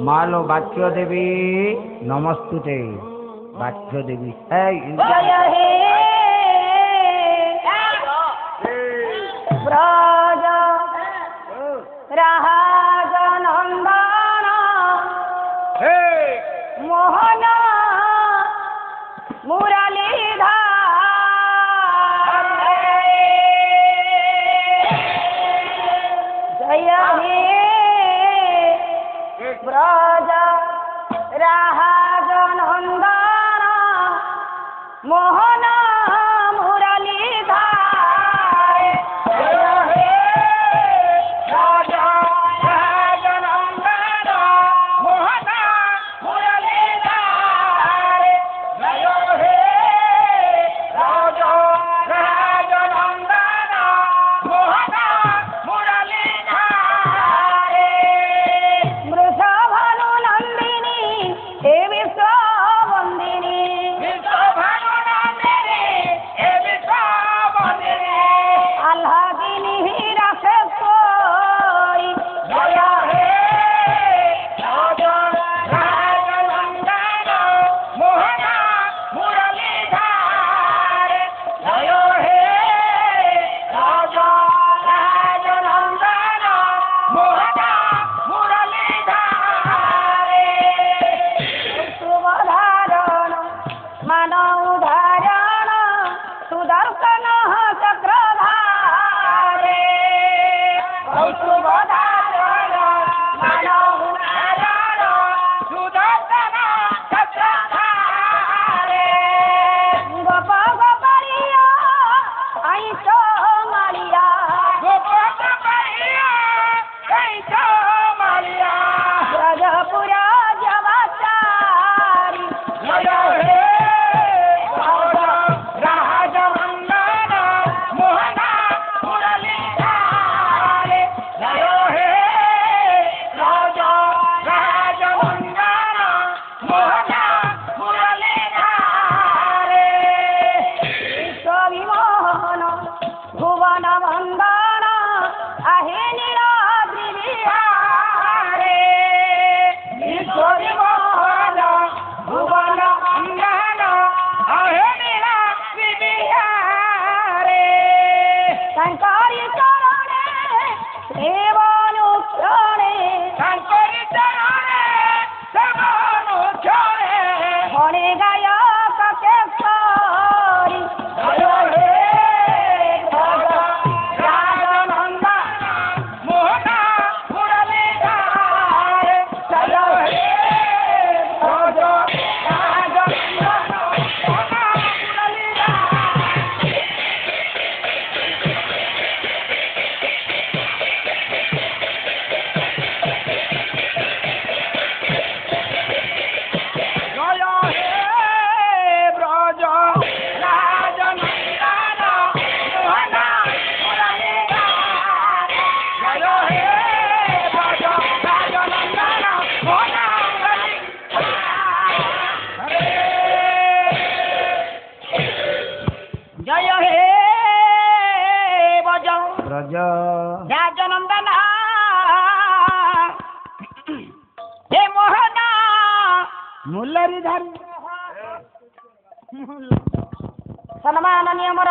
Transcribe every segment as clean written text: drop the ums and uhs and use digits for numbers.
मालो बाक्य देवी नमस्तुते बाक्य देवी जय हे ब्रज राजनंदन मोहन मुरलीधर जय हे ब्रज राजनंदन मोहन मुरलीधर जय हे राजा राजनंदन मोहन मुरलीधर जय हे राजा राजनंदन मोहन मुरलीधर वृषभानु नंदिनी हे विश्ववंदिनी वृषभानु नंदिनी हे विश्ववंदिनी आह्लादिनी राक्षसोई जय हे राजा राजनंदन मोहन मुरलीधर जय हे राजा राजनंदन मोहन मुरलीधर शुभधारण मानव धारण सुदर्शन चक्रधारे शुभधारण मानव धारण सुदर्शन चक्रधारे गोप गोपरिया आई मारिया गोप गोपरिया आई मारिया ब्रजपुरा जवाचारी जय हे राजा राजनंदन मोहन मुरलीधर जय हे राजा राजनंदन मोहन मुरलीधर विश्वविमोहन भुवन वंदन आहे नीलाद्रि विहारे विश्वविमोहन भुवन वंदन आहे नीलाद्रि विहारे शंकरी चरणे देवानुक्षणे शंकरी चरणे देवानुक्षणे हणे गायक केसरी जय हे राजा राजनंदन मोहन मुरलीधर जय हे राजा राजनंदन मोहन मुरलीधर जय हे ब्रज राजनंदन मोहन मुरलीधर जय हे ब्रज राजनंदन मोहन मुरलीधर जय हे ब्रज ब्रज राजनंदन हे मोहन मुरलीधर सम्माननीय मोर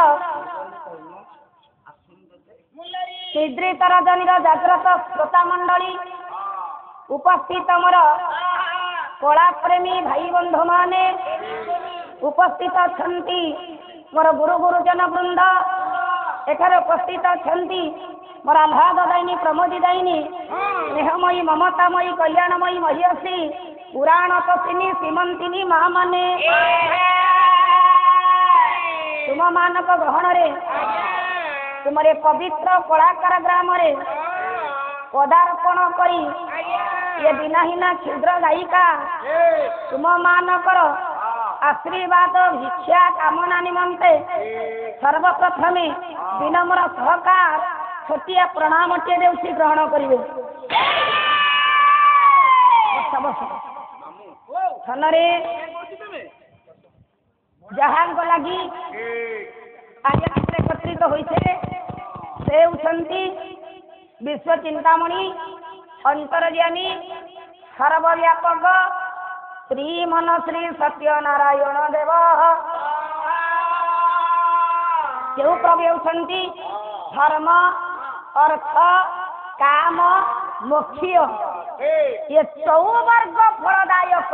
श्रीद्रित रजनीर जाग्रत श्रोता मंडली उपस्थित मोर कला प्रेमी भाई बंधु माने उपस्थित अछंती मोर गुरु गुरुजन वृंद एठारे उपस्थित अछंती मोर आह्लाद दायिनी प्रमोदी दायिनी स्नेहमयी ममतामयी कल्याणमयी महिषी पुराण कसिनी श्रीमंतिनी माँ माने तुम मानक गहन रे तुमरे पवित्र कलाकार ग्राम रे पदार्पण करी ये दिनहीना क्षुद्र गायिका तुम मानकर आशीर्वाद भिक्षा कामना निमंते सर्वप्रथमे विनम्र सहकार छोटिया प्रणामटे देउछि ग्रहण करिवे थनरे जहांग लगी आज एकत्रित होइछे से उछंती विश्व चिंतामणि अंतर्यामी सर्वव्यापक श्रीमन श्री सत्यनारायण देव जो प्रभु होती धर्म अर्थ काम मोक्ष ये चौवर्ग फलदायक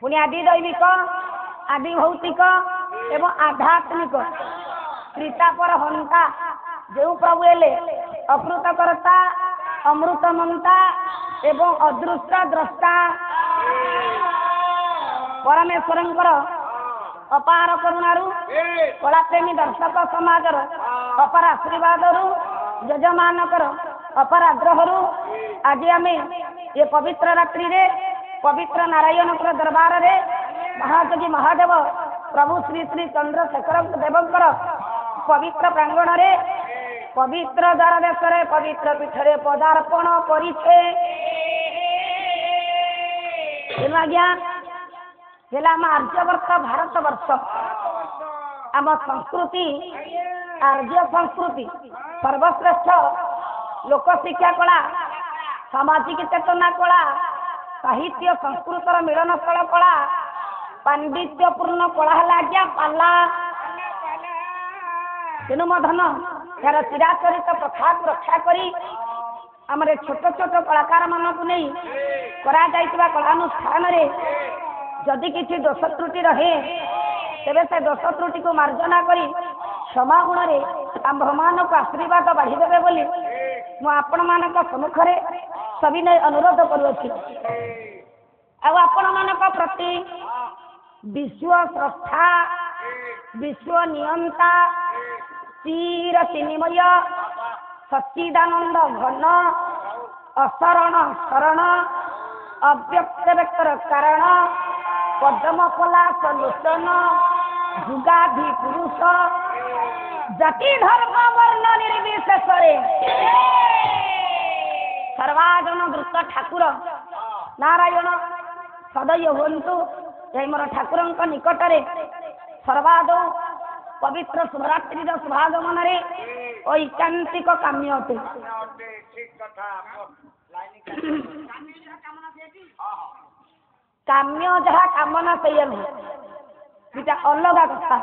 पुणी आदि दैविक आदि भौतिक एवं आध्यात्मिक त्रितापर हंता जो प्रभु हेले अकृतकर्ता अमृतमंता एवं अदृष्ट द्रष्टा परमेश्वरंकर अपार करुणारू कलाप्रेमी दर्शक समाजर अपार आशीर्वादरू यजमानकर अपार आग्रहरू आज आम ये पवित्र रात्रि रे पवित्र नारायण दरबार रे महायोगी महादेव प्रभु श्री श्री चंद्रशेखर देवंकर पवित्र प्रांगण रे पवित्र द्वार देश पवित्र पीठरे पदार्पण करिछे आज्ञा आम आर्यवर्ष भारत वर्ष आम संस्कृति आर्य संस्कृति सर्वश्रेष्ठ लोक शिक्षा कला सामाजिक चेतना कला साहित्य संस्कृतर मिलनस्थल कला पांडित्यपूर्ण कला है आज्ञा पाला तेणु मधन यार चिराचरित प्रथा को रक्षा करी आमरे छोट छोट कलाकार मानक नहीं करा जाइतिबा कलानुष्ठान रे जदि किसी दोष त्रुटि रहे तेरे से दोष त्रुटि को मार्जना करी क्षमागुण रे आम्भमान को आशीर्वाद बढ़ी देवे बोली मु आपण मानक सम्मुख रे सविनय अनुरोध करुअछि आपण मानक प्रति विश्व स्रष्टा विश्व नियंता चिर चिन्मय सच्चिदानंद घन अशरण शरण अव्यक्त व्यक्तर कारण पद्म पलाश लोचन जुगाधि पुरुष जाति धर्म वर्ण निर्विशेष सर्वाजन द्रुत ठाकुर नारायण सदैव हुंतु यही मोर ठाकुर निकट में सर्वाद पवित्र शुभरात्रि शुभागमन ऐकांतिक काम्य अटे काम्य जहाँ कामना से दुटा अलग कथा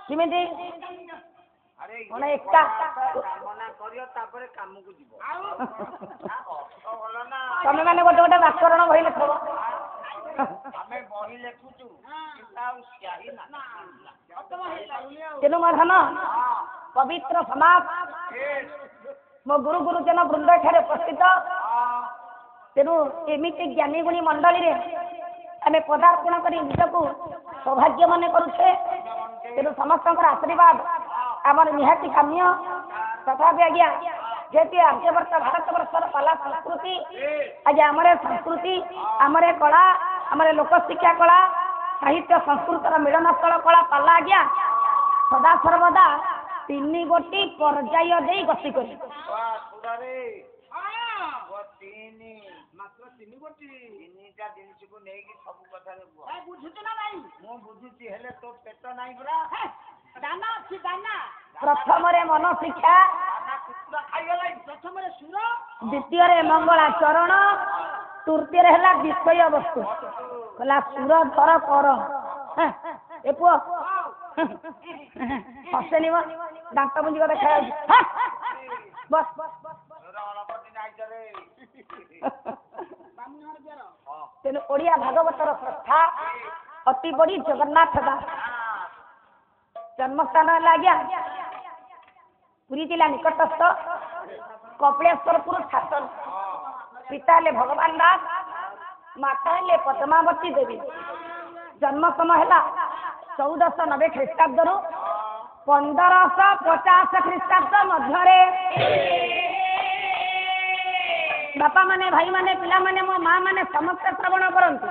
केमी एका तमें मैंने गोटे गोटे व्याकरण बही लिख तेणु मधन पवित्र समाज मो गुरु गुरुजन वृंद ठारे उपस्थित तेणु एमती ज्ञानी गुणी मंडली आम पदार्पण कर निजक सौभाग्य मन करुचे तेणु समस्त आशीर्वाद आमर निहाती काम्य तथापि आज्ञा जेती आर्यवर्ष भारत वर्षर पाला संस्कृति आज आमरे संस्कृति आमरे कला आमरे लोक शिक्षा कला साहित्य संस्कृतर मिलनस्थल कला पाला आज्ञा सदा सर्वदा तीन गोटी पर्याय दे गति करी प्रथम मन शिक्षा द्वितीय मंगलाचरण तृतीय है विषय वस्तु कहला सुर धर कर ए पुओ हसेनि दांत मुंजी को देखा बस तेणु ओडिया भागवतर श्रद्धा अति बड़ी जगन्नाथ दास जन्मस्थान आज्ञा पुरी जिला निकटस्थ कपिलेश्वरपुर शासन पिता ले भगवान दास माता ले पद्मावती देवी जन्म समय है 1490 ख्रीष्टाब्द 1550 ख्रीष्टाब्द मध्य बापा माने भाई माने पिला माने मो माँ माने समस्त श्रवण करंतु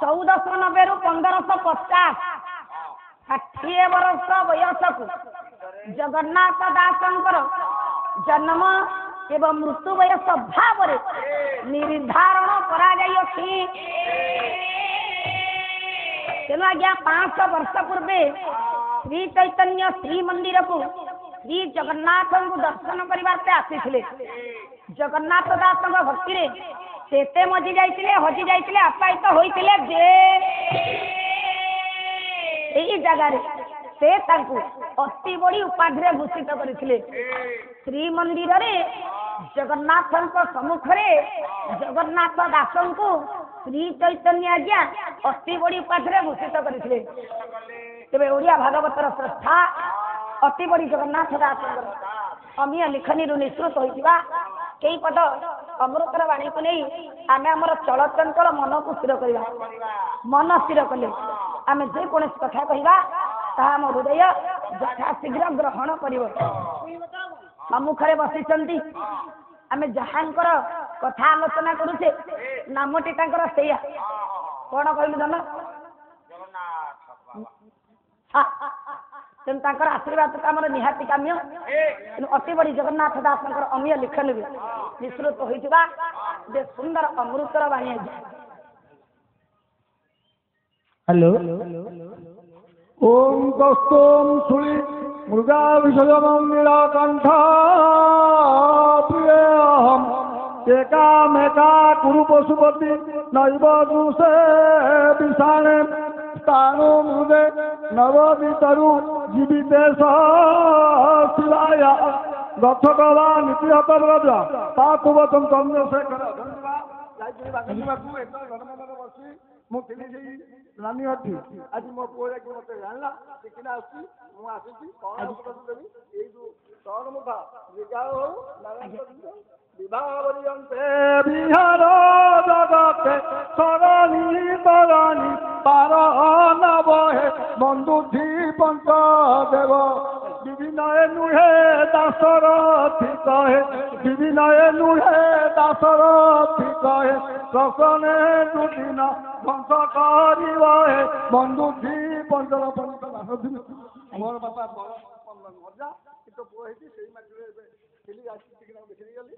1490 रु 1550 60 वर्ष वयस को जगन्नाथ दासंकर जन्म एवं मृत्यु वयस भाव निर्धारण करा जाइछि तेणु आज्ञा 500 वर्ष पूर्वे श्री चैतन्य श्री मंदिर को श्री जगन्नाथ को दर्शन करने आसी जगन्नाथ दास भक्ति रे सेते मजी जाइतिले हजी जाइतिले अपायित होइतिले जे एई जगह रे से तांकु अति बड़ी उपाधि भूषित करथिले श्री मंदिर रे जगन्नाथ सम्मुख रे जगन्नाथ दास को श्री चैतन्य आज्ञा अति बड़ी उपाधि भूषित करथिले तेरे ओडिया भागवतर श्रद्धा अति बड़ी जगन्नाथ दास अमीय लिखनी निश्रुत होइतिबा कई पद अमृतर वाणी को नहीं आम आमर चलचंचल मन को स्थिर करवा मन स्थिर कले आम जेको कथा कहवा आम हृदय यथा शीघ्र ग्रहण कर सम्मुखें बसी आम जहाँकर कथा आलोचना करुचे नामटी से कौन कहलु धन तेणु आशीर्वाद तो आम निहाती काम्य अति बड़ी जगन्नाथ दास अमीय लिखन विस्तृत होता सुंदर अमृतर वाणी हेलो ओम कस्तोम सुरी मृगा विषयम नीलकंठ प्रियहम एकामेका कुरु पशुपति नैव दुषे विषाणे स्थाणु मृदे नववितरु जीवितेश शिवाय गच्छकवा नीतिहत राजा पाकुवतम चंद्रशेखर बसी मुझे नानी अच्छी आज मो पुआ मत जाना शिखना आसी कौन देवी ये जो तौर मुखा विचार हो विभावरियंते विहार जगते सरणी तरणी पार नवहे बंधुधि पंचदेव विनय नुहे दासरथी कहे विनय नुहे दासरथी कहे ससने दुदिन ध्वंस करे बंधुधि पंचर पंच मोर बापा बड़ मजा तो पुआ से खेली आसी देखी गली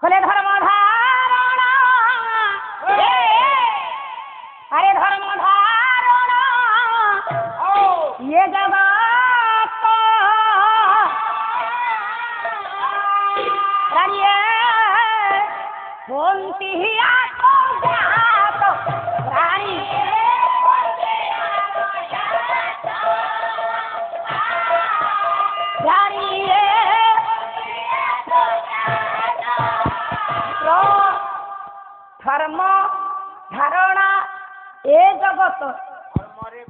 खले धर्म धारण अरे धर्म धारण ये जगत रानिये बोलती आको जात रानी धर्म धारणा ए जगत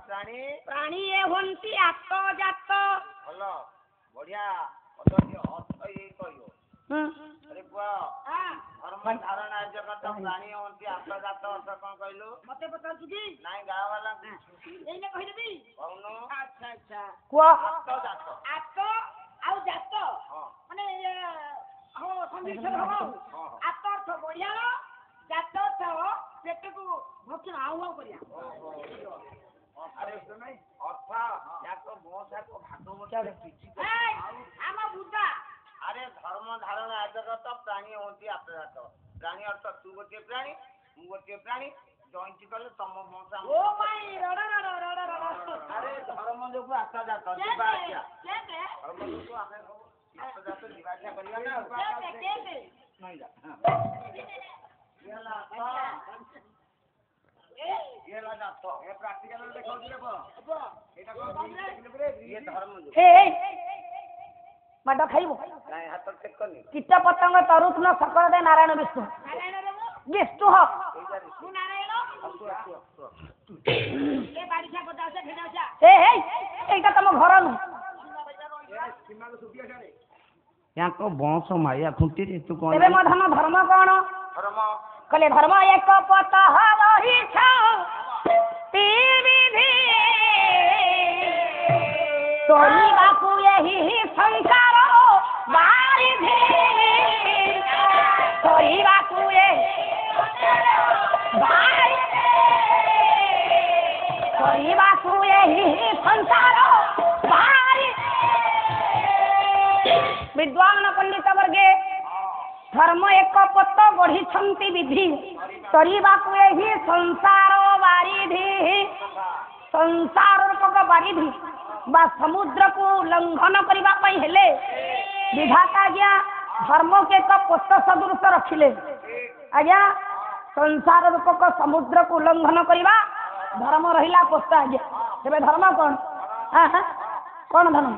प्राणी प्राणी ए हंती आत्मजात भल बढ़िया अर्थ ये कहियो अरे बुआ धर्म धारणा जगत प्राणी हंती आत्मजात अर्थ कौन कहलु मते पता छी नाई गाँव वाला एने कहि देबी कहनु अच्छा अच्छा को आत्मजात आत्म आउ जात माने हो संमिश्रण हो आत्म अर्थ बढ़िया जात अर्थ पेट को भक्षण आउ करिया अरे नहीं अर्थ या तो मोसा को भागवत किछि आम बुद्धा अरे धर्म धारणा जगत प्राणी होती आत्मजात प्राणी अर्थ तू गोटे प्राणी मु गोटे प्राणी जॉइंट कले तम मोसा ओ माई रड़ अरे धर्म जो आत्मजात दिबा आज्ञा धर्म जो आमे आत्मजात दिबा आज्ञा करिया ना नहीं ये ला जातो ये प्रैक्टिकल में देखो देखो एटा को ये धर्म जो हे माड खाइबो नहीं हाथ चेक करनी कीट पतंग तरुत न सकल दे नारायण विष्णु विष्णु हो तू नारायण ए बारिशा पता से भेडासा हे एटा तम घर नु सीमा को सुबिया जाने या को बंश माया खुंटी रे तू कोन एबे मधन धर्म कोन धर्म कले धर्म एक पत रही छ विधि तोरी बापू यही संसार बारिधि तोरी बापू ये बारिधि तोरी बापू यही संसार बारिधि विद्वान पंडित वर्गे धर्म एक पत गढ़ी विधि तरी बापू यही संसार बारिधि संसार रूपक बारिधि बा समुद्र को लंघन करबा पई हेले विधाता आज्ञा धर्म के एक पोत सदृश रखिले आज्ञा संसार रूपक समुद्र को उल्लंघन करबा धर्म रहिला पोत आज्ञा तेबे धर्म कौन कौन धर्म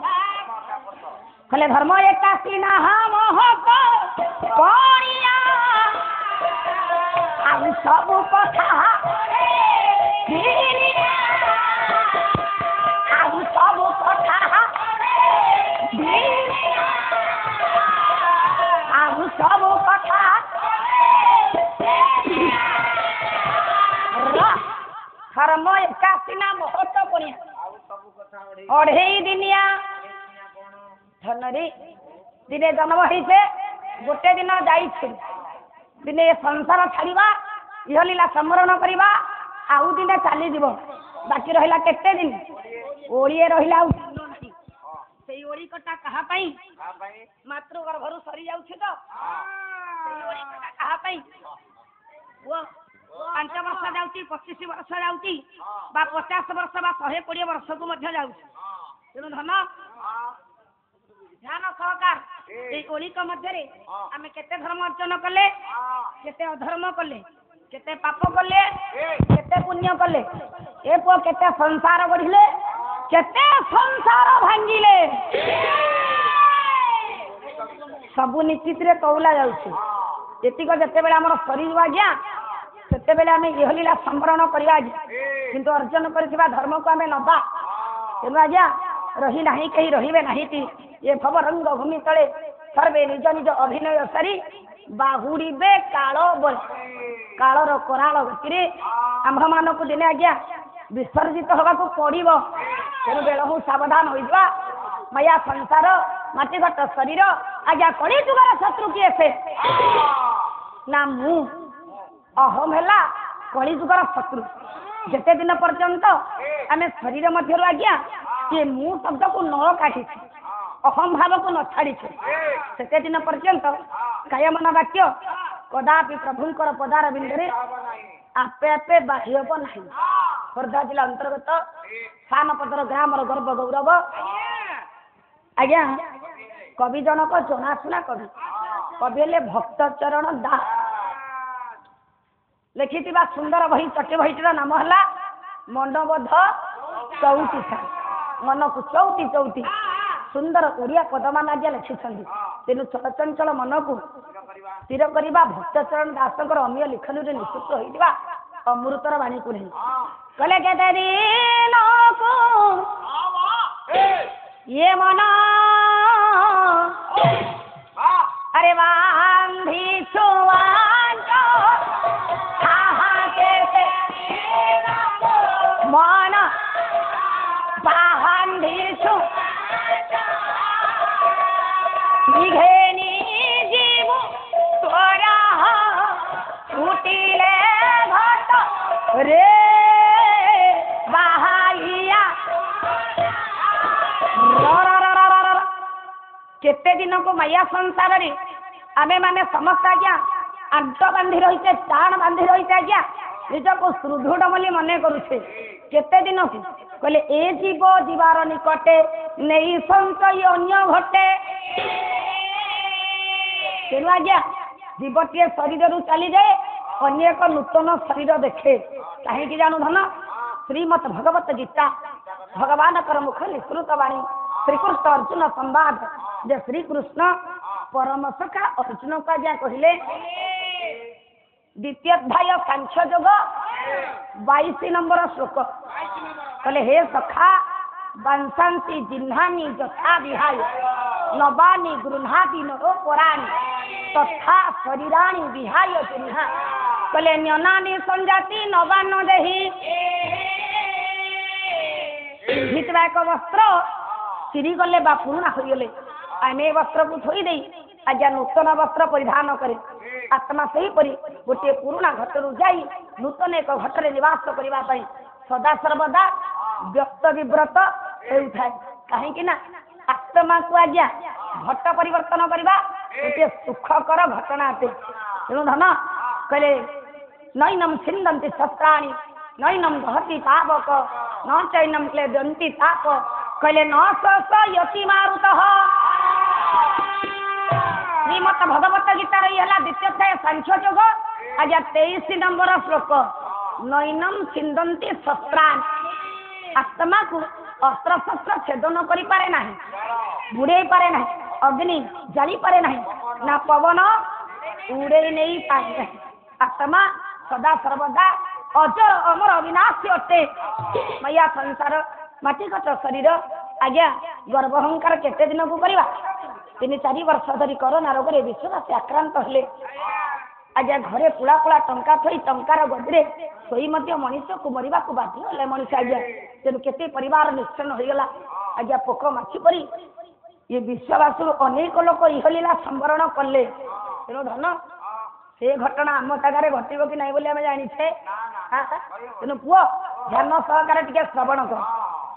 कहले धर्म एकासी ना मोह कणिया आ सब कथा सब कथा सब कथा धर्म एकासी ना महत्व कणिया अढ़े दिनिया धनरी दिने जन्म होइछे गोटे दिन जाइछे दिने संसार छाड़िबा इह लीला स्मरण करबा आउ दिने चली जीव बाकी रहिला केते दिन ओळिए रहिला सेई ओळी कटा कहा पई मातृ गर्भरु सरी जाउछे तो सेई ओळी कटा कहा पई वो 5 वर्ष जाउची 25 वर्ष जाउची बा 50 वर्ष बा 120 वर्ष को मध्य जाउची तेनु धन ध्यान सहकार ए ओलिक मध्यरे आमे केते धर्म अर्जन कले केते अधर्म कले केते पाप कले केते पुण्य कले ए पो केते संसार गढिले केते संसार भांगिले सबु निश्चित रे कौला जाउछि एतिक जते बेला हमर शरीर आज्ञा सेते बेला आमे इहलीला संवरण करिया किंतु अर्जन करथिबा धर्म को आमे नबा तेनु आज्ञा रही नाही कहीं रहिबे नाही ती ये भव रंग भूमि तले सर्वे निज निज अभिनय सारी बाहुड़े काल बोल कालर कराल गति आम्भ मान को दिने आज्ञा विसर्जित हवा को पड़ो तेणु बेल हूँ सावधान हो माया संसार माटीघट शरीर आज्ञा कड़ी जुगार शत्रु किए से ना मु अहम है कली जुगार शत्रु जेते दिन पर्यंत आम शरीर मध्य आज्ञा ये मु शब्द को न काटी अहम भाव को न छाड़ी से दिन पर्यंत कायमना वाक्य कदापि प्रभुंकर पदार बिंदुरे आपे आपे बाह्यब नहीं खोर्धा जिला अंतर्गत सानपदर ग्रामर गर्व गौरव आज्ञा कवि जनक जनाशुना कवि कवि हेले भक्त चरण दास लिखि सुंदर बही चटी बहीटर नाम है मंडबोध चौतीसा मन को चौती चौती सुंदर ओडिया पदमान आज लिखिं तेणु चलचंचल मन को स्थिर करवा भक्तचरण दास अमीय लिखन निश्चित होता अमृतर वाणी को नहीं कले केते दिन को ये मन अरे बांधी मन बांधी निघेनी जीव तोरा उठिले घट रे बाहाइया केते दिन को माया संसार रे आमे माने समस्त आज्ञा आंट बांधि रही टाण बांधि रही आज्ञा निज को सुदृढ़ बोली मन करुछे केते दिन को कहले ए जीव जीवार निकटे नहीं संशय अन्य घटे तेणु आज्ञा जीवटीए शरीर रु चली जाए अन्य एक नूतन शरीर देखे कहीं जानू धन श्रीमद भगवत गीता भगवान कर मुख निश्रुत वाणी श्रीकृष्ण अर्जुन संवाद जे श्रीकृष्ण परम सखा अर्जुन का आज्ञा कहले द्वितीय अध्याय सांख्य योग 22 नंबर श्लोक कहले हे सखा वंशांसी जिह्नानि यथा विहाय नवानि गृह्णाति नरो पराणि तथा शरीराणि विहाय जिह्ना कहले न्यनानि संजाति नवान देहि भितरा एक वस्त्र चिरी गले बा पुराणा हो गले आम ए वस्त्र को थोई दे आज्ञा नूतन वस्त्र परिधान करे आत्मा सही परी गोटे पुराणा घटरू जाई नूतन एक घटरे निवास करने सदा सर्वदा व्यक्त विव्रत होता कहीं आत्मा को आज्ञा घट परिवर्तन करवा गोटे सुखकर घटना अटे तेणु धन कहले नैनम छिंदंती शस्त्राणि नैनम दहती पावक न चैनम क्लेदंती ताप कहले न स यति मारुतः श्रीमद भगवत गीता रही है द्वितीय अध्याय सांख्य योग आज 23 नंबर श्लोक नैनम छिंदंती शस्त्रान आत्मा को अस्त्र शस्त्र छेदन करि पारे नाही बुड़े पारे नाही अग्नि जली पारे नाही ना पवन उड़े नहीं पाए आत्मा सदा सर्वदा अजर अमर अविनाशी अटे मैया संसार माटी कट शरीर आज्ञा गर्भहंकार केते दिन को करवा 3-4 वर्ष धरी करोना रोग रे विश्ववासी आक्रांत हेले आज्ञा घरे पुला पुला टंका थई टंकार गदरे सोई मध्य मनुष्य को मरिबा को बाध्य हेले मनुष्य आज्ञा तेनु केते परिवार निश्चन हो गला आज्ञा पोक माछी परी ये विश्ववासी अनेक लोक इहलीला संवरण कले तेनु धन से घटना आम जगह घटब कि नहीं बोली आम जानी तेणु पुओ ध्यान सहकार टे श्रवण कर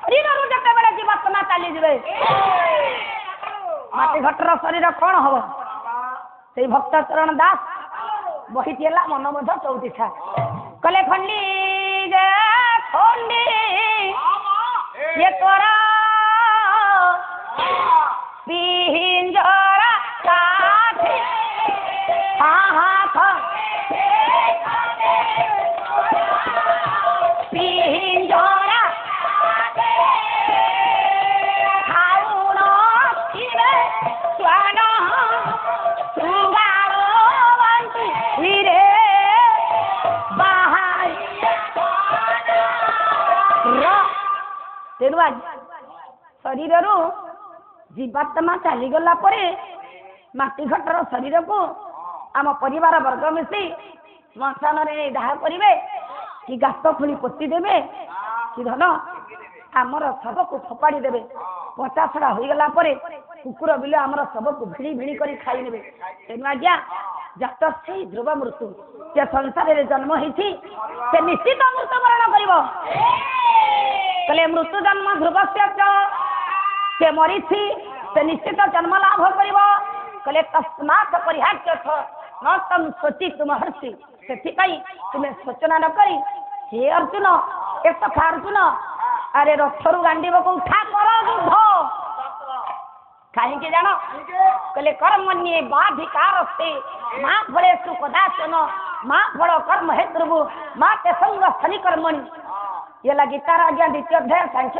शरीर जिते जीवात्मा चली जाए माटी घटर शरीर कौन हम से भक्त चरण दास बही मन मध चौतीठा कले खंडी खंडी ये तोरा पिंजरा काठी हाँ हाँ पिंजरा खाउन थिबे स्वान सुगारो बंती रे बाहर तेणु आज शरीर जीवात्मा चलीगला माटी घटर शरीर को आम परिवार वर्ग मिसी मशान दाह करेंगे कि गात खोली पोती देवे कि धन आमर शव को फोपाड़ी देवे पचासड़ा हो गला कुकुर बिल आमर शव को भिड़ी भिड़ी कर खाई ने तेणु आज्ञा जात से ध्रुव मृत्यु से संसार में जन्म होती से निश्चित मृत्युवरण कर मृत्यु जन्म ध्रुव से मरी से निश्चित जन्म लाभ कर तस्मात् परिहार्य न तम सोची तुम हर्षि से तुम्हें सोचना न करी हे अर्जुन ए सखा अर्जुन अरे रथरु गांडी को उठा कर युद्ध कहीं जान कहले कर्मण्ये बाधिकार से माँ फले सुकदाचन माँ फल कर्म हेतु माँ ते संग स्थली कर्मणि ये लगी तार आज्ञा द्वितीय अध्याय सांख्य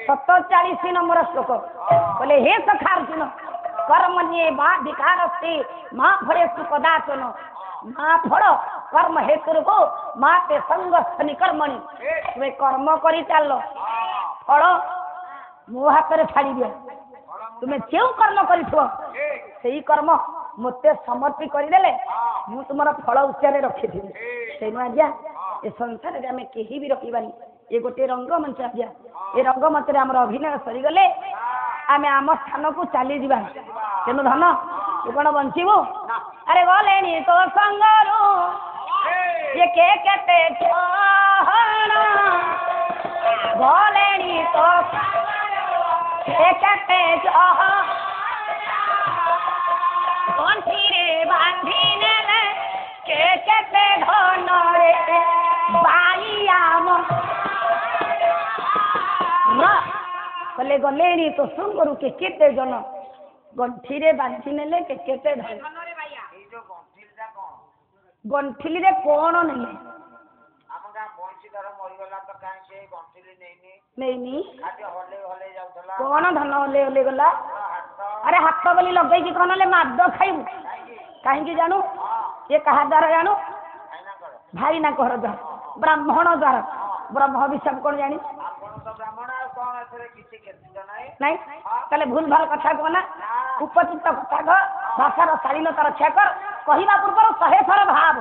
47 नंबर श्लोक बोले हे सखा अर्जुन कर्मण्ये बाधिकार से माँ फले सुकदाचन माँ फल कर्म हेतु माँ ते संग स्थली कर्मणि तुम्हें कर्म कर चल फल मो हाथ में छाड़ी दिया तुम्हें जो कर्म कर कर्म मत समर्पी करदे मु तुम फल उच्चारे रखी तेणु आज्ञा ए संसार में आम कहीं भी रखबानी ये गोटे रंगमंच आज्ञा ये रंगमंच आम अभिनय सरीगले आम आम स्थान को चली जा तेणु धन तू कौन बंचबू अरे गले तो संगरू ये के केते गले तो केते कंठी रे बांधी ने के केते धन रे बाईयाम कले गले तो सुंगरू के केते जन गंठी रे बांधी ने के केते धन गंठिली रे कौन नहीं कौन धन हले हले गला अरे हाथ बोली लगे कौन ले माद खाइबू कहीं जानू ये कहा द्वारा जानू भाई ना घर द्वारा ब्राह्मण द्वारा ब्रह्म विषय कौन जानी नहीं ताले भूल भाल कथा कहना उपचित कथा कह भाषार शालीनता रक्षा कर कहवा पूर्व 100 थर भाव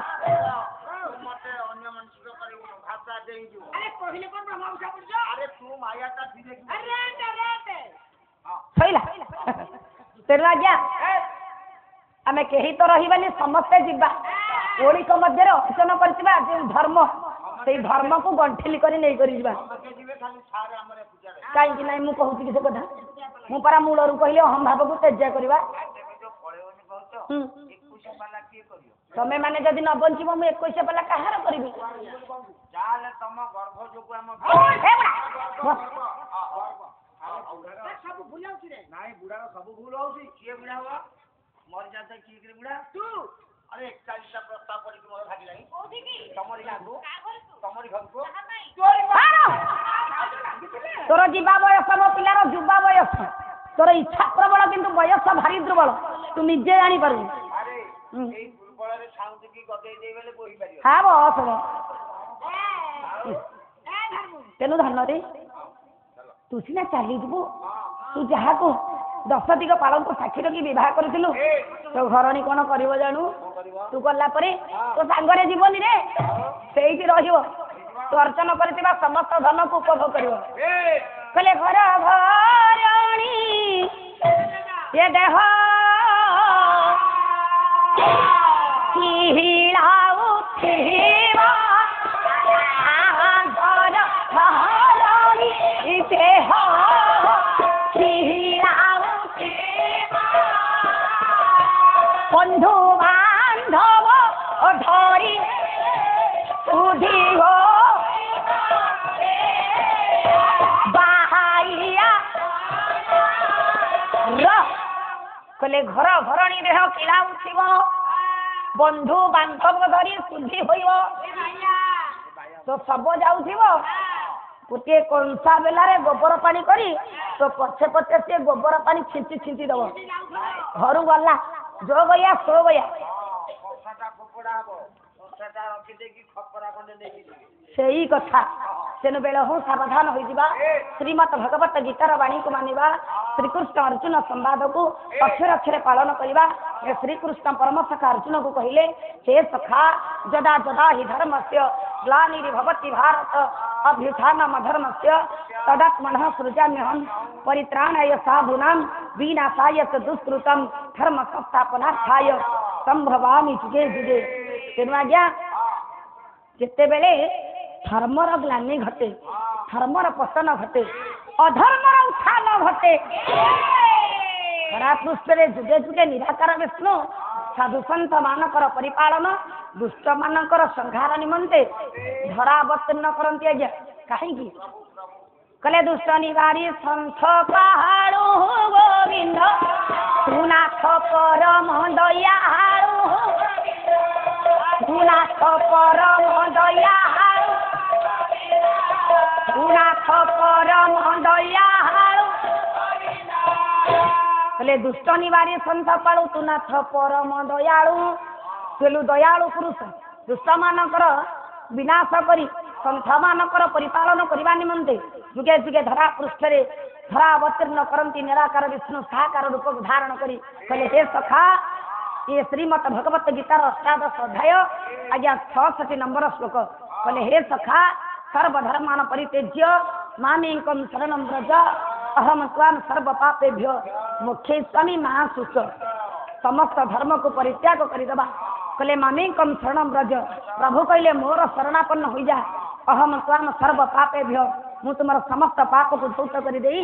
आम कहीं तो रही समस्ते जीवा ओडिक मध्य अर्चन कर धर्म से धर्म को गंठिली कर नहीं कहीं ना मुझे कहूँ किसी कथा मुझे मूलर कहली अहम भाव को त्याज्य करवा तमें मैंने जदि न बंचब मुझे 21 पाला कहार करी ତାହେଲେ ତମ ଗର୍ଭ ଯୋଗୁ ଆମ ସବୁ ଭୁଲ ହଉଛି ରେ ନାଇଁ ବୁଢାର ସବୁ ଭୁଲ ହଉଛି କିଏ ବୁଢା ହବ ମରିଯାତା କିଏ କିରେ ବୁଢା ତୁ अरे 41टा प्रस्ताव पड़ी तुम भागिलानी कोठी की तमरी लागो तमरी घरको तोर जीवा बयस मो पिलार जुवा बयस तोर इच्छा प्रबल किंतु बयस भारी दुर्बल तू निजे जानी पारु अरे एई दुर्बल रे साउंड की गदे दे बेले बोही पारियो हां बस तेनु धन रे तू सिना चाली जीवो तू जहा को 10 दिग पालन को साक्षी रखी विवाह करथिलु तो घरणी कोन करिवो जानू तू गला परे तो सांगरे जीवनी रे सेठी रहिवो तो अर्चन करथिबा समस्त धन को उपभोग करिवो कले घर घरणी ये देह हिलाउ थिवा घर घरणी देह बंधु बांधव धरी सुधी हो बाहाइया कले घर घरणी देह किलाउथिब बंधु बांधव धरी सुधी होइब तो सब जाउथिब गोटे कंसा बेलारे गोबर पानी करी तो पछे पछे से गोबर पानी छिंची छिंची दब घर गला जो गया सो गया सेही कथा तेनु बेल हूँ सावधान हो श्रीमद भगवत गीतार वाणी को मानिबा श्रीकृष्ण अर्जुन संवाद को अक्षर अक्षर पालन करवा श्रीकृष्ण परम सखा अर्जुन को कहले हे सखा जदा जदा हि धर्म से ग्लानिर्भवति भारत अभ्युत्थान अधर्मस्य तदात्मनः सृजाम्यहं परित्राणाय साधूनां विनाशाय च दुष्कृतं धर्म संस्थापनार्थाय संभवामि जुगे जुगे तेनु आज्ञा जेते बेले धर्मर ग्लानि घटे धर्मर पतन घटे अधर्मर उत्थान घटे धरापृष्ठे जुगे जुगे निराकार विष्णु साधु सन्त मानकर परिपालन दुष्ट मानकर संहार निमंते धरा अवतीर्ण करती आज्ञा कहीं कले दुष्ट निवारी सन्थ पहाड़ू गोविंद सुनाथ परम दयालु सुनाथ परम दयालु सुनाथ परम दयालु कले दुष्ट निवारी सन्थ पालु तुनाथ परम दयालु तेलु दयालु पुरुष दुष्ट मानकर विनाश करी सन्थ मानकर परिपालन करने निमंते जुगे जुगे धरा पृष्ठरे धरा अवतीर्ण करती निराकार विष्णु साकार रूप धारण करी कहले हे सखा ये श्रीमद भगवत गीतार 18 अध्याय आज्ञा 66 नंबर श्लोक कहले हे सखा सर्वधर्मान परित्यज्य मामेकं शरणं व्रज अहम त्वां सर्व पापेभ्यो मोक्षयिष्यामि मा शुच समस्त धर्म को परित्याग करदबा कहले मामेकं शरणं व्रज प्रभु कहले मोर शरणापन्न हो जा अहम त्वां सर्व पापेभ्यो मु तुम समस्त पाप को धौत कर दे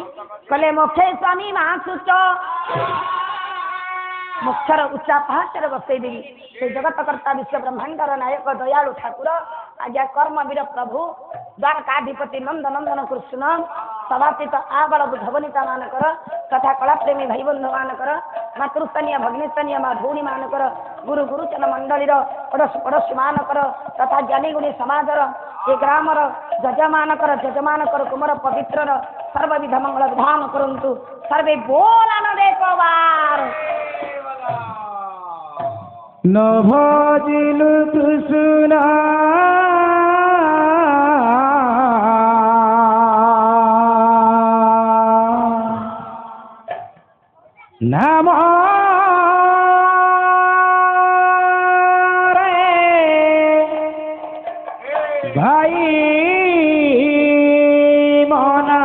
कले मोक्षयिष्यामि मा शुच मोक्षर उच्चा पहाड़ बसई देवी से जगतकर्ता विश्व ब्रह्मांडर नायक दयालु ठाकुर आज्ञा कर्मवीर प्रभु द्वारकाधिपति नंद नंदन कृष्ण सभातीत आबल बुधवनिता मानकर तथा कलाप्रेमी भाई बंधु मानकर मातृस्थनीय भगिनीस्थनीय माँ भौणी मानकर गुरु गुरुचन मंडलीर पड़ोशी पड़ोशी मानकर तथा ज्ञानी गुणी समाजर ये ग्रामर जजमानकर कुमर पवित्रर सर्वविध मंगल विधान करंतु सर्वे बोलान देख बार न भजिलु कृष्ण नाम भाई मना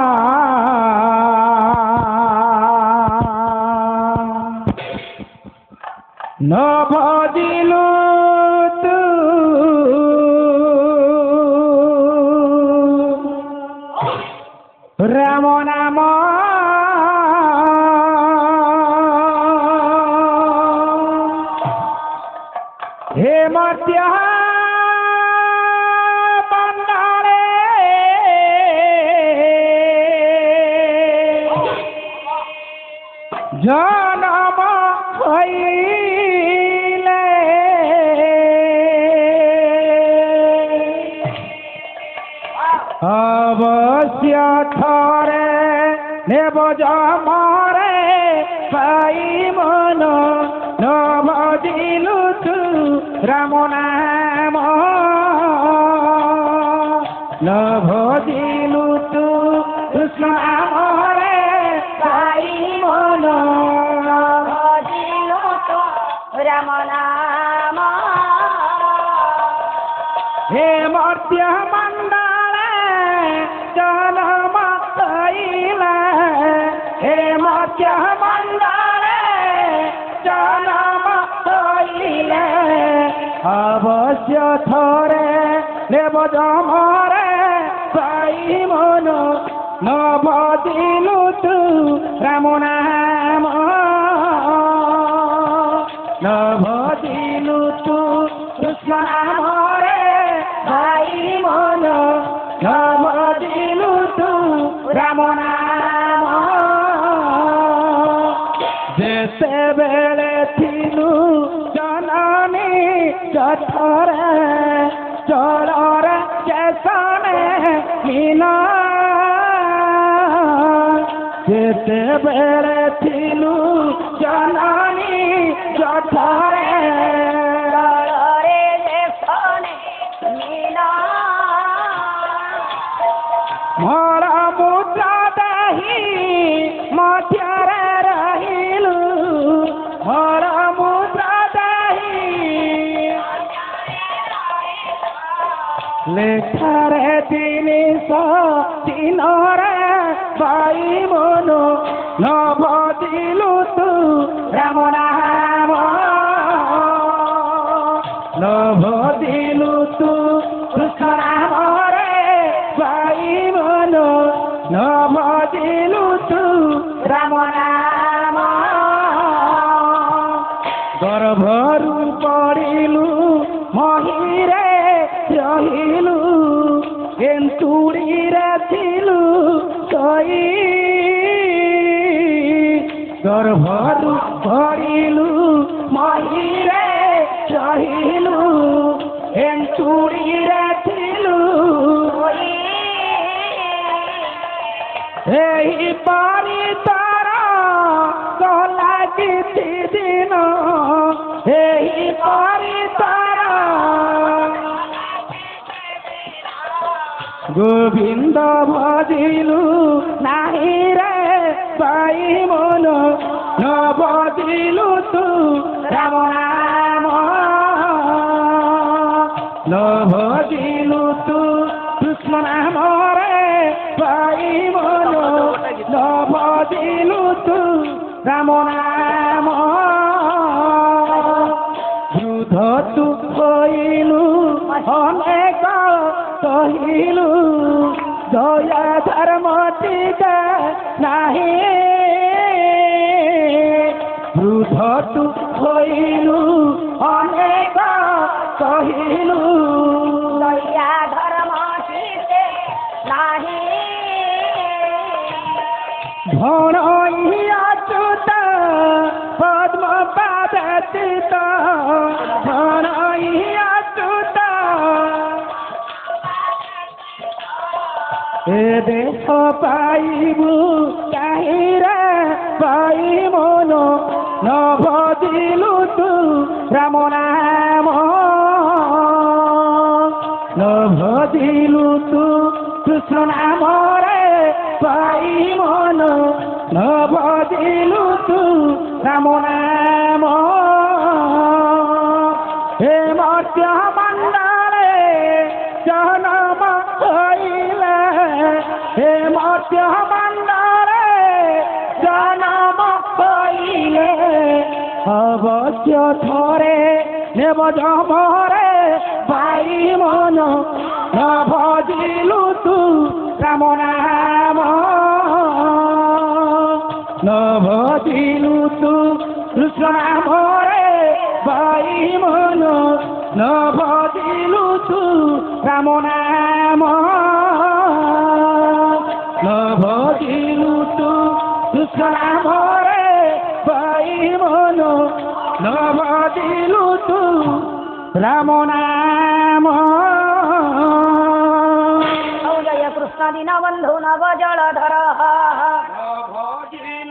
न भजिलु तू राम नाम हे मध्य बंदा জনম হইলে অবশ্য থরে নেব জমরে পাই মন নবদিলু তু রাম নাম নবদিলু তু কৃষ্ণ নামরে পাই মন নবদিলু তু রাম নাম হে মর্ত্য মণ্ডলে জনম হইলে হে মর্ত্য মণ্ডলে জনম হইলে অবশ্য থরে নেব জমরে পাই মন নবদিলু তু রাম নাম নবদিলু তু কৃষ্ণ নামরে পাই মন নবদিলু তু রাম নাম যেতেবেলে থিলু জননী জঠরে জলরে চেতনে মিন যেতেবেলে থিলু জননী জঠরে জলরে যেসনে মিল মোর মুদ্রা দেহি মধ্যরে রহিলু মোর মুদ্রা দেহি লেখারে জিনিস দিনরে পাই মন নবদিলু তু রাম নাম নবদিলু তু কৃষ্ণ নামরে পাই মন নবদিলু তু রাম নাম গর্ভরু পড়িলু মহিরে রহিলু এন্তুড়িরে ছিলু কই গর্ভরু পড়িলু মহিরে রহিলু এন্তুড়িরে ছিলু এই পারি তারা কলা কিছু দিন এই পারি তারা গোবিন্দ ভজিলু নাহি রে পাই মন নবদিলু তু রাম নাম নবদিলু তু কৃষ্ণ নামরে পাই মন নবদিলু তু রাম নাম যুদ্ধ তু হইলু অনেক কহিলু দয়া ধর্ম টিকা নাহি বৃদ্ধ তু হইলু অনেক কহিলু দয়া ধর্ম চিতে নাহি ভণ অচ্যুত পদ্ম পাদচিত ভণ অচ্যুত এ দেশ পাইবু কাহিরে পাই মন নবদিলু তু রাম নাম নবদিলু তু কৃষ্ণ নামরে পাই মন নবদিলু তু রাম নাম হে মর্ত্য মণ্ডলে জনম হইলে হে মর্ত্য মণ্ডলে জনম হইলে অবশ্য থরে নেব জমরে পাই মন নবদিলু তু রাম নাম নবদিলু তু কৃষ্ণ নামরে পাই মন নবদিলু তু রাম নাম নবদিলু তু কৃষ্ণ নামরে ନବଦିଲୁ ତୁ ରାମ ନାମ ଜୟ କୃଷ୍ଣ ଦୀନ ବନ୍ଧୁ ନବ ଜଳଧର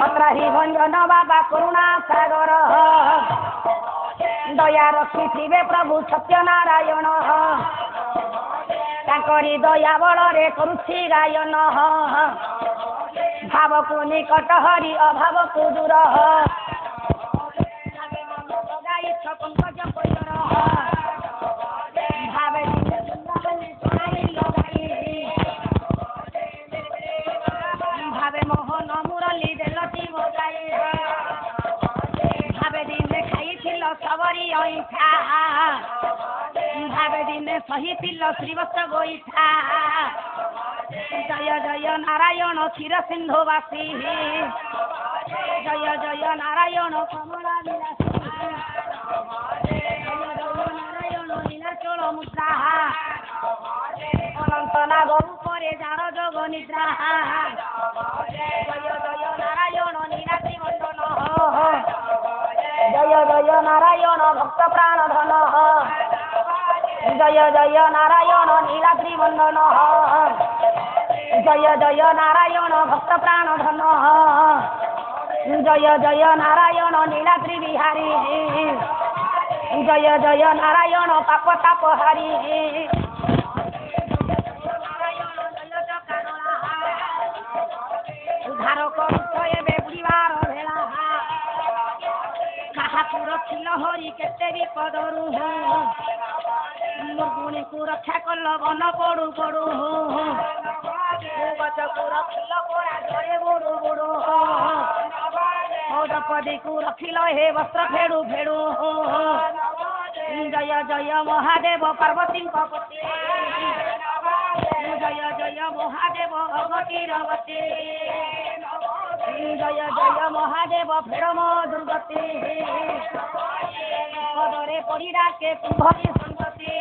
ଅତ୍ରାହି ଭଞ୍ଜନ ବାବା କରୁଣା ସାଗର ଦୟା ରଖିଥିବେ ପ୍ରଭୁ ସତ୍ୟନାରାୟଣ ତାଙ୍କରି ଦୟା ବଳରେ କରୁଛି ଗାୟନ ଭାବକୁ ନିକଟ ହରି ଅଭାବକୁ ଦୂର ଭାବେ ଭାବେ ମୋହନ ମୁରଲି ଦେଲତି ମଗାଇ ଭାବେ ଦିନେ ଖାଇଥିଲ ସବରି ଅଇଁଠା ଭାବେ ଦିନେ ସହିଥିଲ ଶ୍ରୀବତ୍ସ ଗୋଇଠା ଜୟ ଜୟ ନାରାୟଣ କ୍ଷୀର ସିନ୍ଧୁ ବାସୀ ଜୟ ଜୟ ନାରାୟଣ କମଳା ବିଳାସୀ ଜୟ ଜୟ ନାରାୟଣ ନୀଳାଚଳ ମୁଦ୍ରା ଅନନ୍ତ ନାଗ ଉପରେ ଯାର ଯୋଗ ନିଦ୍ରା ଜୟ ଜୟ ନାରାୟଣ ନୀଳାଦ୍ରି ମଣ୍ଡନ ଜୟ ଜୟ ନାରାୟଣ ଭକ୍ତ ପ୍ରାଣ ଧନ ଜୟ ଜୟ ନାରାୟଣ ନୀଳାଦ୍ରି ମଣ୍ଡନ ଜୟ ଜୟ ନାରାୟଣ ଭକ୍ତ ପ୍ରାଣ ଧନ ଜୟ ଜୟ ନାରାୟଣ ନୀଳାଦ୍ରି ବିହାରୀ ଜୟ ଜୟ ନାରାୟଣ ପାପ ତାପ ହାରି ଉଦ୍ଧାର କରୁଛ ଏବେ ବୁଡ଼ିବାର ଭେଳା କାହାକୁ ରଖିଲ ହରି କେତେ ବିପଦରୁ ମୁର୍ଗୁଣୀକୁ ରକ୍ଷା କଲ ବନ ପଡୁ ପଡୁ ଗଛକୁ ରଖିଲ ପୋଡ଼ା ଜଳେ ବୁଡୁ ବୁଡୁ ଦ୍ରୌପଦୀକୁ ରଖିଲ ହେ ବସ୍ତ୍ର ଫେଡୁ ଫେଡୁ ଜୟ ଜୟ ମହାଦେବ ପାର୍ବତୀଙ୍କ ପତି ଜୟ ଜୟ ମହାଦେବ ଅଗତିର ଗତି ଜୟ ଜୟ ମହାଦେବ ଫେରମ ଦୁର୍ଗତି ପଦରେ ପଡ଼ି ଡାକେ କୁମ୍ଭରୀ ସନ୍ତତି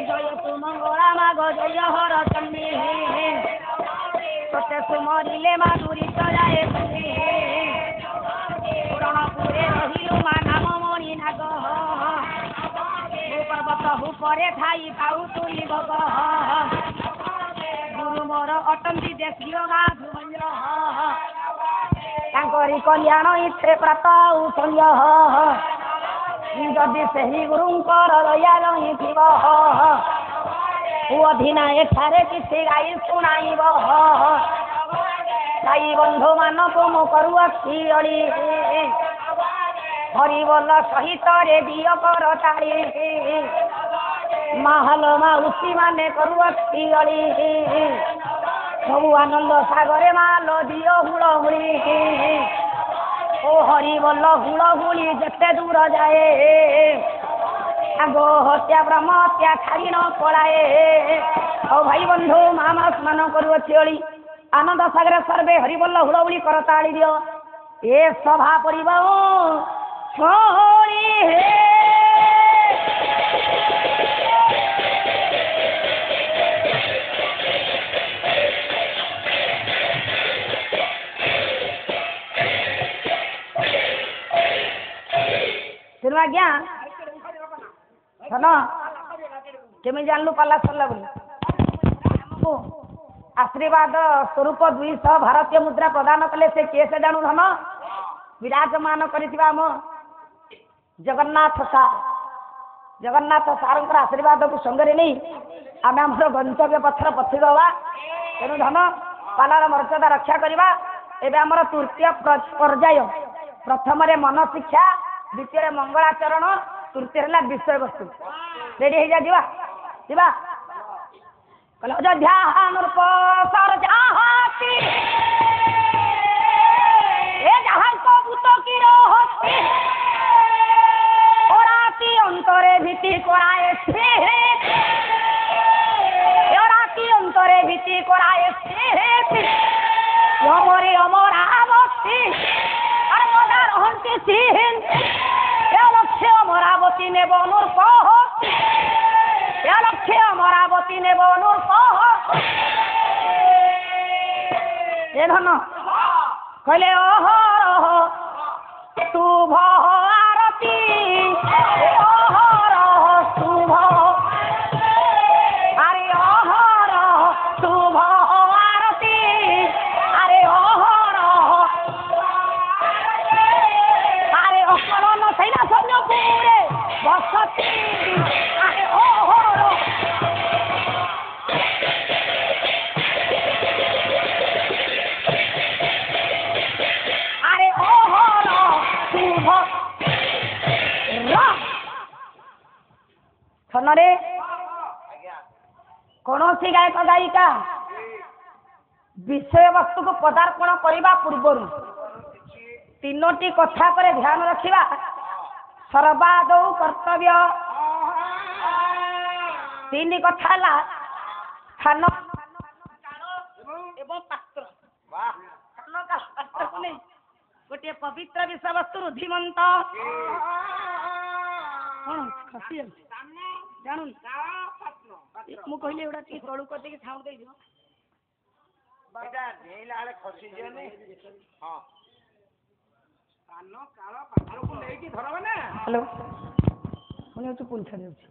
ଜୟ ତୁ ମଙ୍ଗଳା ମାଗ ଜୟ ହର ଚଣ୍ଡୀ ତତେ ସୁମରିଲେ ମାଧୁରୀ ଚଳାଏ ପୁରଣପୁରେ ରହିଲୁ ମା ନାମ ମଣି ନାଗ ପର୍ବତ ଉପରେ ଥାଇ ପାଉ ତୁଲି ଭୋଗ ଗୁରୁ ମୋର ଅଟନ୍ତି ଦେଶୀୟ ଗାଧୁମୟ ତାଙ୍କରି କଲ୍ୟାଣ ଇଚ୍ଛେ ପ୍ରାତ ସନ୍ଧ୍ୟ ଯଦି ସେହି ଗୁରୁଙ୍କର ଦୟାଲ ହିଁ ଥିବ ଅଧୀନା ଏଠାରେ କିଛି ଗାଇ ଶୁଣାଇବ ଗାଇ ବନ୍ଧୁ ମାନଙ୍କୁ ମୁଁ କରୁଅଛି ଅଳି ହରିବୋଲ ସହିତରେ ଦିଅ କର ତାଳି ମାହଲ ମାଉସୀ ମାନେ କରୁଅଛି ଅଳି ସବୁ ଆନନ୍ଦ ସାଗରେ ମାଲ ଦିଅ ହୁଳହୁଳି ଓ ହରିବୋଲ ହୁଳହୁଳି ଯେତେ ଦୂର ଯାଏ ଆଗ ହତ୍ୟା ବ୍ରହ୍ମ ହତ୍ୟା ଛାଡ଼ି ନ ପଳାଏ ଆଉ ଭାଇ ବନ୍ଧୁ ମା ମାନ କରୁଅଛି ଅଳି ଆନନ୍ଦ ସାଗର ସର୍ବେ ହରିବୋଲ ହୁଳହୁଳି କର ତାଳି ଦିଅ ଏ ସଭା ପଡ଼ିବ ଛୋଳି ହେ ତେଣୁ ଆଜ୍ଞା ଧନ କେମିତି ଜାଣିଲୁ ପାଲା ସରିଲା ବୋଲି ଆମକୁ ଆଶୀର୍ବାଦ ସ୍ୱରୂପ 200 ଭାରତୀୟ ମୁଦ୍ରା ପ୍ରଦାନ କଲେ ସେ କିଏ ସେ ଜାଣୁ ଧନ ବିରାଜମାନ କରିଥିବା ଆମ ଜଗନ୍ନାଥ ସାରଙ୍କର ଆଶୀର୍ବାଦକୁ ସଙ୍ଗରେ ନେଇ ଆମେ ଆମର ଗନ୍ତବ୍ୟ ପଥର ପଥିକ ହେବା ତେଣୁ ଧନ ପାଲାର ମର୍ଯ୍ୟାଦା ରକ୍ଷା କରିବା ଏବେ ଆମର ତୃତୀୟ ପର୍ଯ୍ୟାୟ ପ୍ରଥମରେ ମନ ଶିକ୍ଷା ଦ୍ୱିତୀୟରେ ମଙ୍ଗଳାଚରଣ ତୃତୀୟ ହେଲା ବିଷୟବସ୍ତୁ ରେଡି ହେଇଯା ଯିବା ଯିବା କହିଲେ ଅଯୋଧ୍ୟା ନୃପ ସରଜାହାତି ଏ ଯାହାଙ୍କ ଭୂତ କିର ହସ୍ତି ଓରାତି ଅନ୍ତରେ ଭୀତି କରାଏ ଓରାତି ଅନ୍ତରେ ଭୀତି କରାଏ ଅମରେ ଅମରାବତୀ আর মজা রহন্তি সিহিন এ লক্ষ্যে অমরাবতী নেব নূর্প এ লক্ষ্যে অমরাবতী নেব নূর্প এ ধন কইলে অহরহ शुभ आरती अहरह शुभ अरे अहरह शुभ आरती अरे अहरह अरे अकरण सैना सैन्य पूरे बसती अरे अहरह ଛନରେ କୌଣସି ଗାୟକ ଗାୟିକା ବିଷୟବସ୍ତୁକୁ ପଦାର୍ପଣ କରିବା ପୂର୍ବରୁ ତିନୋଟି କଥା ଉପରେ ଧ୍ୟାନ ରଖିବା ସର୍ବାଦୌ କର୍ତ୍ତବ୍ୟ। ତିନି କଥା ହେଲା ସ୍ଥାନ ଏବଂ ପାତ୍ର। ପାତ୍ରକୁ ନେଇ ଗୋଟିଏ ପବିତ୍ର ବିଷୟବସ୍ତୁ ରୁଦ୍ଧିମନ୍ତ ଜାଣୁନି ମୁଁ କହିଲି ଏଗୁଡ଼ା ଟିକେ ତଳୁ କରିଦେଇକି ସାଉଣ୍ଡ ଦେଇଦିଅ। ହ୍ୟାଲୋ ପୁଣି ହଉଛି ପୁଣି ଛାଡ଼ି ଯାଉଛି।